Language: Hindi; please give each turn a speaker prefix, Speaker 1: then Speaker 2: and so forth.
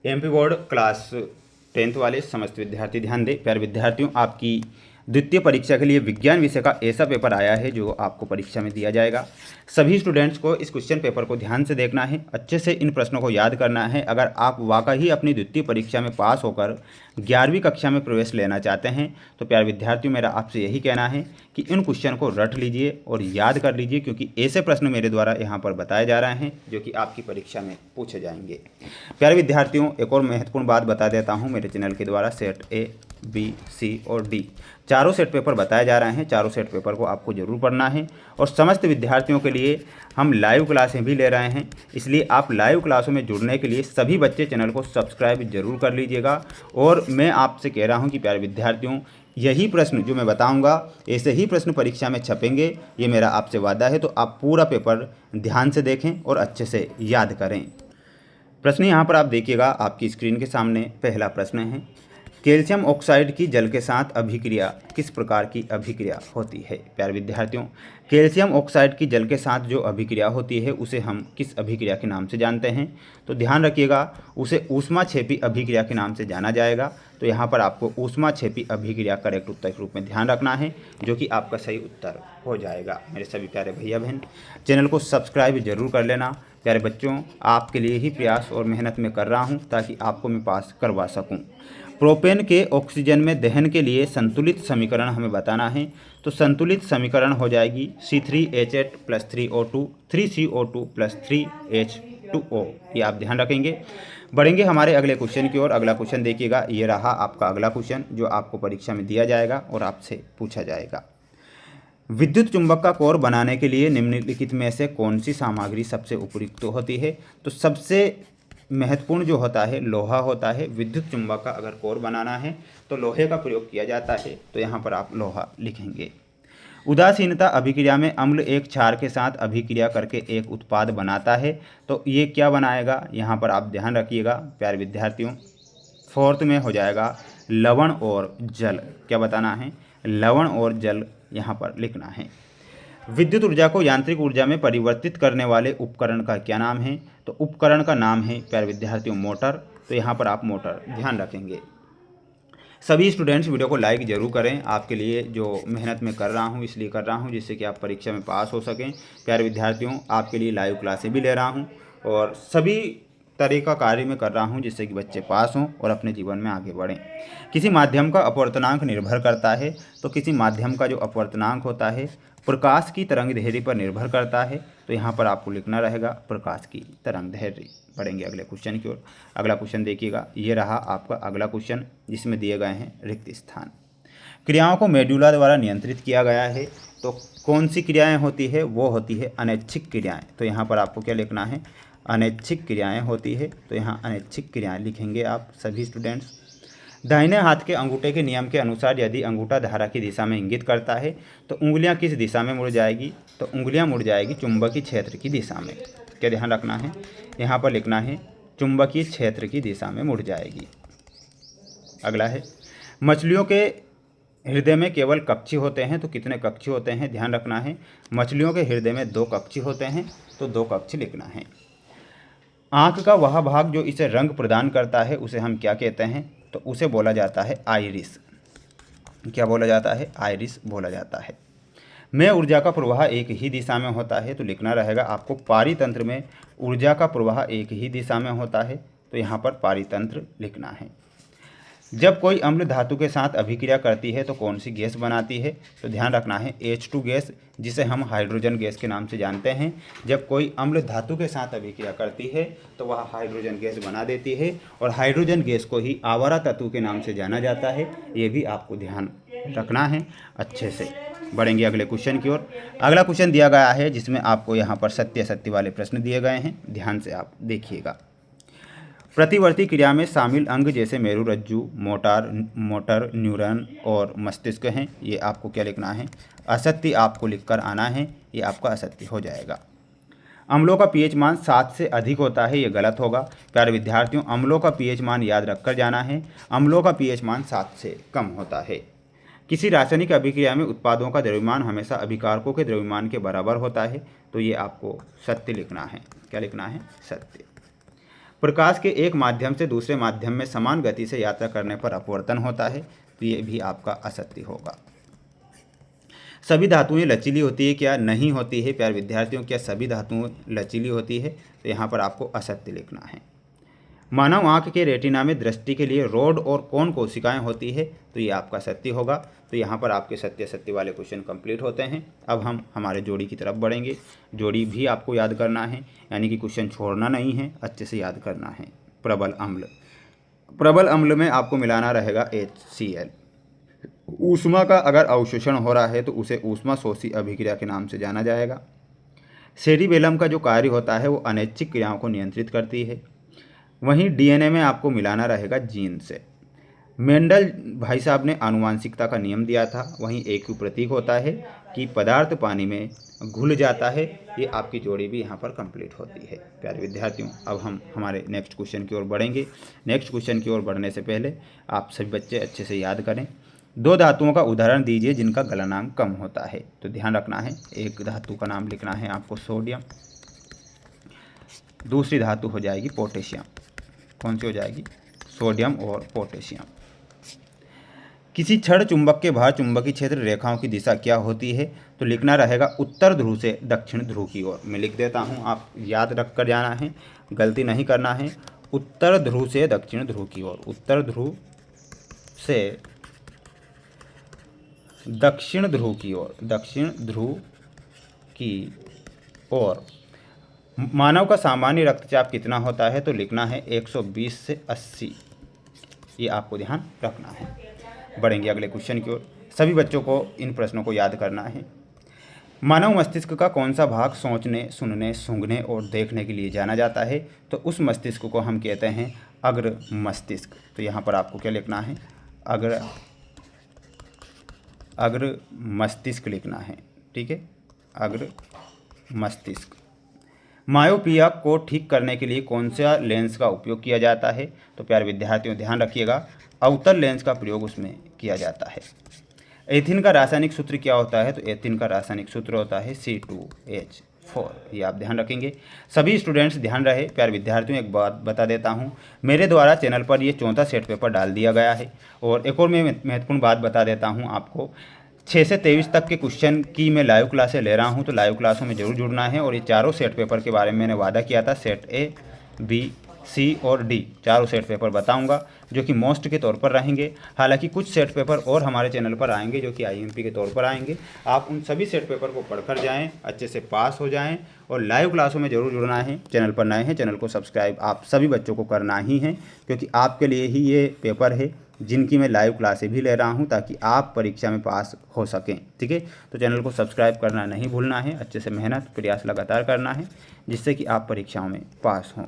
Speaker 1: एमपी बोर्ड क्लास 10th वाले समस्त विद्यार्थी ध्यान दें। प्यारे विद्यार्थियों, आपकी द्वितीय परीक्षा के लिए विज्ञान विषय का ऐसा पेपर आया है जो आपको परीक्षा में दिया जाएगा। सभी स्टूडेंट्स को इस क्वेश्चन पेपर को ध्यान से देखना है, अच्छे से इन प्रश्नों को याद करना है। अगर आप वाकई अपनी द्वितीय परीक्षा में पास होकर 11वीं कक्षा में प्रवेश लेना चाहते हैं तो प्यारे विद्यार्थियों, मेरा आपसे यही कहना है कि इन क्वेश्चन को रट लीजिए और याद कर लीजिए, क्योंकि ऐसे प्रश्न मेरे द्वारा यहाँ पर बताए जा रहे हैं जो कि आपकी परीक्षा में पूछे जाएंगे। प्यारे विद्यार्थियों, एक और महत्वपूर्ण बात बता देता हूँ। मेरे चैनल के द्वारा सेट ए, बी, सी और डी चारों सेट पेपर बताए जा रहे हैं। चारों सेट पेपर को आपको जरूर पढ़ना है और समस्त विद्यार्थियों के लिए हम लाइव क्लासें भी ले रहे हैं, इसलिए आप लाइव क्लासों में जुड़ने के लिए सभी बच्चे चैनल को सब्सक्राइब जरूर कर लीजिएगा। और मैं आपसे कह रहा हूं कि प्यारे विद्यार्थियों, यही प्रश्न जो मैं बताऊंगा ऐसे ही प्रश्न परीक्षा में छपेंगे, ये मेरा आपसे वादा है। तो आप पूरा पेपर ध्यान से देखें और अच्छे से याद करें। प्रश्न यहाँ पर आप देखिएगा, आपकी स्क्रीन के सामने पहला प्रश्न है, कैल्शियम ऑक्साइड की जल के साथ अभिक्रिया किस प्रकार की अभिक्रिया होती है। प्यारे विद्यार्थियों, कैल्शियम ऑक्साइड की जल के साथ जो अभिक्रिया होती है उसे हम किस अभिक्रिया के नाम से जानते हैं। तो ध्यान रखिएगा, उसे ऊष्माक्षेपी अभिक्रिया के नाम से जाना जाएगा। तो यहाँ पर आपको ऊष्माक्षेपी अभिक्रिया करेक्ट उत्तर के रूप में ध्यान रखना है, जो कि आपका सही उत्तर हो जाएगा। मेरे सभी प्यारे भैया बहन, चैनल को सब्सक्राइब जरूर कर लेना। प्यारे बच्चों, आपके लिए ही प्रयास और मेहनत में कर रहा हूँ ताकि आपको मैं पास करवा सकूँ। प्रोपेन के ऑक्सीजन में दहन के लिए संतुलित समीकरण हमें बताना है। तो संतुलित समीकरण हो जाएगी C3H8 + 3O2 3CO2 + 3H2O। ये आप ध्यान रखेंगे। बढ़ेंगे हमारे अगले क्वेश्चन की ओर। अगला क्वेश्चन देखिएगा, ये रहा आपका अगला क्वेश्चन जो आपको परीक्षा में दिया जाएगा और आपसे पूछा जाएगा। विद्युत चुंबक का कोर बनाने के लिए निम्नलिखित में से कौन सी सामग्री सबसे उपयुक्त होती है। तो सबसे महत्वपूर्ण जो होता है लोहा होता है। विद्युत चुंबक का अगर कोर बनाना है तो लोहे का प्रयोग किया जाता है। तो यहाँ पर आप लोहा लिखेंगे। उदासीनता अभिक्रिया में अम्ल एक क्षार के साथ अभिक्रिया करके एक उत्पाद बनाता है। तो ये क्या बनाएगा, यहाँ पर आप ध्यान रखिएगा प्यारे विद्यार्थियों। फोर्थ में हो जाएगा लवण और जल। क्या बताना है, लवण और जल यहाँ पर लिखना है। विद्युत ऊर्जा को यांत्रिक ऊर्जा में परिवर्तित करने वाले उपकरण का क्या नाम है। तो उपकरण का नाम है प्यारे विद्यार्थियों मोटर। तो यहाँ पर आप मोटर ध्यान रखेंगे। सभी स्टूडेंट्स वीडियो को लाइक जरूर करें। आपके लिए जो मेहनत मैं कर रहा हूँ इसलिए कर रहा हूँ जिससे कि आप परीक्षा में पास हो सकें। प्यारे विद्यार्थियों, आपके लिए लाइव क्लासें भी ले रहा हूँ और सभी तरह का कार्य में कर रहा हूँ जिससे कि बच्चे पास हों और अपने जीवन में आगे बढ़ें। किसी माध्यम का अपवर्तनांक निर्भर करता है। तो किसी माध्यम का जो अपवर्तनांक होता है प्रकाश की तरंग दैर्ध्य पर निर्भर करता है। तो यहाँ पर आपको लिखना रहेगा प्रकाश की तरंग दैर्ध्य। बढ़ेंगे अगले क्वेश्चन की ओर। अगला क्वेश्चन देखिएगा, ये रहा आपका अगला क्वेश्चन जिसमें दिए गए हैं रिक्त स्थान। क्रियाओं को मेडुला द्वारा नियंत्रित किया गया है। तो कौन सी क्रियाएं होती है, वो होती है अनैच्छिक क्रियाएं। तो यहाँ पर आपको क्या लिखना है, अनैच्छिक क्रियाएं होती है। तो यहाँ अनैच्छिक क्रियाएं लिखेंगे आप सभी स्टूडेंट्स। दाहिने हाथ के अंगूठे के नियम के अनुसार यदि अंगूठा धारा की दिशा में इंगित करता है तो उंगलियां किस दिशा में मुड़ जाएगी। तो उंगलियां मुड़ जाएगी चुंबकीय क्षेत्र की दिशा में। क्या ध्यान रखना है, यहाँ पर लिखना है चुंबकीय क्षेत्र की दिशा में मुड़ जाएगी। अगला है, मछलियों के हृदय में केवल कक्षी होते हैं। तो कितने कक्षी होते हैं, ध्यान रखना है। मछलियों के हृदय में 2 कक्षी होते हैं। तो 2 कक्षी लिखना है। आँख का वह भाग जो इसे रंग प्रदान करता है उसे हम क्या कहते हैं। तो उसे बोला जाता है आइरिस। क्या बोला जाता है, आइरिस बोला जाता है। में ऊर्जा का प्रवाह एक ही दिशा में होता है। तो लिखना रहेगा आपको पारितंत्र में ऊर्जा का प्रवाह एक ही दिशा में होता है। तो यहाँ पर पारितंत्र लिखना है। जब कोई अम्ल धातु के साथ अभिक्रिया करती है तो कौन सी गैस बनाती है। तो ध्यान रखना है H2 गैस, जिसे हम हाइड्रोजन गैस के नाम से जानते हैं। जब कोई अम्ल धातु के साथ अभिक्रिया करती है तो वह हाइड्रोजन गैस बना देती है और हाइड्रोजन गैस को ही आवारा तत्व के नाम से जाना जाता है। ये भी आपको ध्यान रखना है अच्छे से। बढ़ेंगे अगले क्वेश्चन की ओर। अगला क्वेश्चन दिया गया है जिसमें आपको यहाँ पर सत्य असत्य वाले प्रश्न दिए गए हैं, ध्यान से आप देखिएगा। प्रतिवर्ती क्रिया में शामिल अंग जैसे मेरुरज्जु, मोटर, न्यूरॉन और मस्तिष्क हैं। ये आपको क्या लिखना है, असत्य आपको लिखकर आना है। ये आपका असत्य हो जाएगा। अम्लों का पीएच मान 7 से अधिक होता है, ये गलत होगा। प्यारे विद्यार्थियों, अम्लों का पीएच मान याद रखकर जाना है। अम्लों का पीएच मान 7 से कम होता है। किसी रासायनिक अभिक्रिया में उत्पादों का द्रव्यमान हमेशा अभिकारकों के द्रव्यमान के बराबर होता है। तो ये आपको सत्य लिखना है। क्या लिखना है, सत्य। प्रकाश के एक माध्यम से दूसरे माध्यम में समान गति से यात्रा करने पर अपवर्तन होता है, तो ये भी आपका असत्य होगा। सभी धातुएं लचीली होती है क्या? नहीं होती है प्यारे विद्यार्थियों। क्या सभी धातुएं लचीली होती है? तो यहाँ पर आपको असत्य लिखना है। मानव आंख के रेटिना में दृष्टि के लिए रोड और कोन कोशिकाएं होती है, तो ये आपका सत्य होगा। तो यहाँ पर आपके सत्य सत्य वाले क्वेश्चन कंप्लीट होते हैं। अब हम हमारे जोड़ी की तरफ बढ़ेंगे। जोड़ी भी आपको याद करना है, यानी कि क्वेश्चन छोड़ना नहीं है, अच्छे से याद करना है। प्रबल अम्ल, प्रबल अम्ल में आपको मिलाना रहेगा HCl। ऊष्मा का अगर अवशोषण हो रहा है तो उसे ऊष्मा शोषी अभिक्रिया के नाम से जाना जाएगा। सेरिबेलम का जो कार्य होता है वो अनैच्छिक क्रियाओं को नियंत्रित करती है। वहीं DNA में आपको मिलाना रहेगा जीन से। मेंडल भाई साहब ने आनुवांशिकता का नियम दिया था। वहीं AQ प्रतीक होता है कि पदार्थ पानी में घुल जाता है। ये आपकी जोड़ी भी यहाँ पर कंप्लीट होती है प्यारे विद्यार्थियों। अब हम हमारे नेक्स्ट क्वेश्चन की ओर बढ़ेंगे। नेक्स्ट क्वेश्चन की ओर बढ़ने से पहले आप सभी बच्चे अच्छे से याद करें। दो धातुओं का उदाहरण दीजिए जिनका गलनांक कम होता है। तो ध्यान रखना है, एक धातु का नाम लिखना है आपको सोडियम, दूसरी धातु हो जाएगी पोटेशियम। कौन सी हो जाएगी? सोडियम और पोटेशियम। किसी क्षण चुंबक के बाहर चुंबकीय क्षेत्र रेखाओं की दिशा क्या होती है? तो लिखना रहेगा उत्तर ध्रुव से दक्षिण ध्रुव की ओर। मैं लिख देता हूँ, आप याद रख कर जाना है, गलती नहीं करना है। उत्तर ध्रुव से दक्षिण ध्रुव की ओर, उत्तर ध्रुव से दक्षिण ध्रुव की ओर, दक्षिण ध्रुव की ओर। मानव का सामान्य रक्तचाप कितना होता है? तो लिखना है 120 से 80। ये आपको ध्यान रखना है। बढ़ेंगे अगले क्वेश्चन की ओर। सभी बच्चों को इन प्रश्नों को याद करना है। मानव मस्तिष्क का कौन सा भाग सोचने, सुनने, सूंघने और देखने के लिए जाना जाता है? तो उस मस्तिष्क को हम कहते हैं अग्र मस्तिष्क। तो यहाँ पर आपको क्या लिखना है? अग्र मस्तिष्क लिखना है, ठीक है, अग्र मस्तिष्क। मायोपिया को ठीक करने के लिए कौन सा लेंस का उपयोग किया जाता है? तो प्यारे विद्यार्थियों ध्यान रखिएगा, अवतल लेंस का प्रयोग उसमें किया जाता है। एथिन का रासायनिक सूत्र क्या होता है? तो एथिन का रासायनिक सूत्र होता है C2H4। ये आप ध्यान रखेंगे। सभी स्टूडेंट्स ध्यान रहे। प्यारे विद्यार्थियों एक बात बता देता हूँ, मेरे द्वारा चैनल पर ये 4था सेट पेपर डाल दिया गया है। और एक और मैं महत्वपूर्ण बात बता देता हूँ आपको, 6 से 23 तक के क्वेश्चन की मैं लाइव क्लासें ले रहा हूं, तो लाइव क्लासों में जरूर जुड़ना है। और ये चारों सेट पेपर के बारे में मैंने वादा किया था, सेट A, B, C और D चारों सेट पेपर बताऊंगा जो कि मोस्ट के तौर पर रहेंगे। हालांकि कुछ सेट पेपर और हमारे चैनल पर आएंगे जो कि IMP के तौर पर आएंगे। आप उन सभी सेट पेपर को पढ़कर जाएँ, अच्छे से पास हो जाएँ और लाइव क्लासों में ज़रूर जुड़ना है। चैनल पर नए हैं, चैनल को सब्सक्राइब आप सभी बच्चों को करना ही है, क्योंकि आपके लिए ही ये पेपर है जिनकी मैं लाइव क्लासें भी ले रहा हूं ताकि आप परीक्षा में पास हो सकें, ठीक है। तो चैनल को सब्सक्राइब करना नहीं भूलना है, अच्छे से मेहनत प्रयास लगातार करना है जिससे कि आप परीक्षाओं में पास हों।